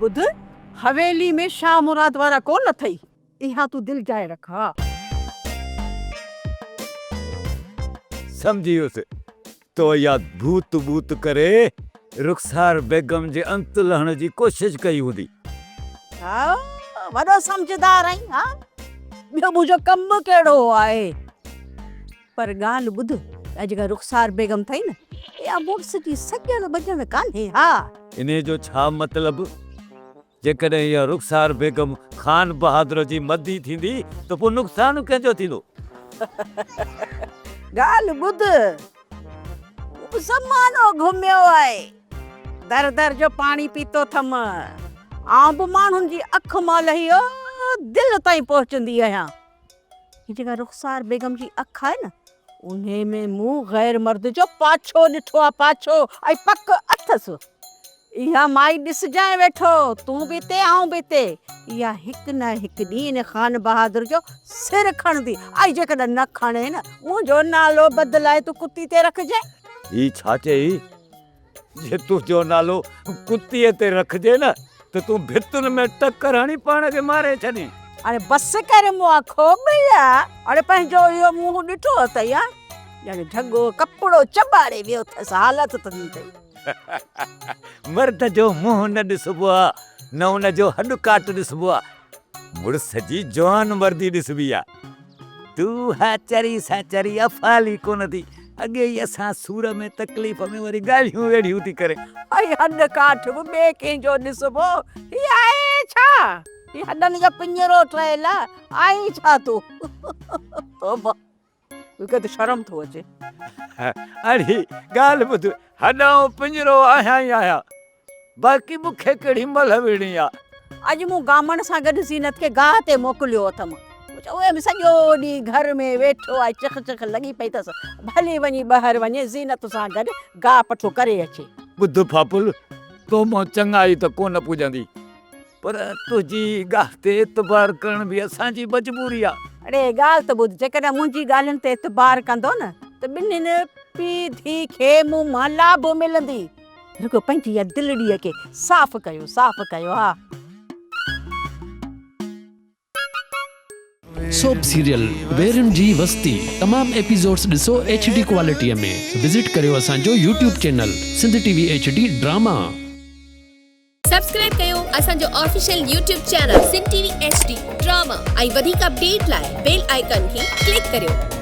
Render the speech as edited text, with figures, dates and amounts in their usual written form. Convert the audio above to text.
ॿुध, हवेली में शाह मुराद वारा कोन अथई, इहा तू दिल जाए रखा। समझी वियुसि, तो या भूत भूत करे रुखसार बेगम जे अंत लहण जी कोशिश कई हूंदी। हा, वॾो समझदार आहीं। हा, ॿियो मुंहिंजो कमु कहिड़ो आहे? पर ॻाल्हि ॿुध, जेका रुखसार बेगम अथई न, इहा मुड़ुस जी सॼण बॼण कान्हे। हा, इन जो छा मतिलबु? जेकॾहिं इहा रुखसार बेगम खान बहादुर जी मदी थींदी त पोइ नुक़सानु कंहिंजो थींदो? ॻाल्हि ॿुध, ज़मानो घुमियो आहे, दर दर जो पाणी पीतो थम, आउं बि माण्हुनि जी अख मां लही दिलि ताईं पहुचंदी आहियां। हीअ जेका रुखसार बेगम जी अख आहे न, उन में मूं गैर मर्द जो पाछो ॾिठो आहे, पाछो, ऐं पक अथसि। इहा माई ॾिसजांइ वेठो, तूं बि हिते आउं बि हिते। इहा हिकु न हिकु ॾींहुं इन खान बहादुर जो सिर खणंदी, ऐं जेकॾहिं न खणे न, मुंहिंजो नालो बदिलाए तूं कुती ते रखजांइ। ही छा चई? जे तुंहिंजो नालो कुतीअ ते रखजे न त तूं भितुनि में टकर हणी पाण खे मारे छॾी। अरे बस कर मुआ खोबिया। अरे पंहिंजो इहो मुंहुं ॾिठो अथई, ॼण ढगो कपिड़ो चॿाड़े वियो अथसि, हालत तॾहिं अथई। मर्द जो मुंहुं न ॾिसबो आहे, न उन जो हॾु काट ॾिसबो आहे, मुड़ुस जी जवान मर्दी ॾिसबी आहे। तूं हाचरी साचरी अफ़ाली कोन थी, अॻे ई असां सूर में तकलीफ़ में वरी ॻाल्हियूं वेड़ियूं थी करे। ऐं हॾ काठ बि ॿिए कंहिंजो ॾिसबो? हीअ आहे छा? हीअ हॾनि जो पिंजरो ठहियल आहे छा तूं? तौबा, मूंखे त शर्म थो अचे। अड़ी ॻाल्हि ॿुध, हॾां पिंजरो आहियां ई आहियां, बाक़ी मूंखे कहिड़ी मल विड़ी आहे। अॼु मूं गामण सां गॾु ज़ीनत खे गाह ते मोकिलियो अथमि। उहे बि सॼो ॾींहुं घर में वेठो आहे, चख चख लॻी पई अथसि, भली वञी ॿाहिरि वञे ज़ीनत सां गॾु गाह पठो करे अचे। ॿुध फापुल, तो मां चङाई त कोन पुॼंदी, पर तुंहिंजी गाह ते एतबार करण बि असांजी मजबूरी आहे। अरे ॻाल्हि त ॿुध, जेकॾहिं मुंहिंजी ॻाल्हियुनि ते एतबार कंदो न, त ॿिन्हिनि पीउ धीउ खे मूं मां लाभ मिलंदी। रुगो पंहिंजी इहा दिलड़ीअ खे साफ़ कयो, साफ़ कयो। हा, सोप सीरियल वेरन जी वस्ती तमाम एपिसोड्स ॾिसो HD क्वालिटीअ में। विजिट करियो असांजो YouTube channel Sindh TV HD drama. Subscribe कयो असांजो official YouTube channel Sindh TV HD drama, ऐं वधीक अपडेट लाइ बेल आइकन खे क्लिक करियो।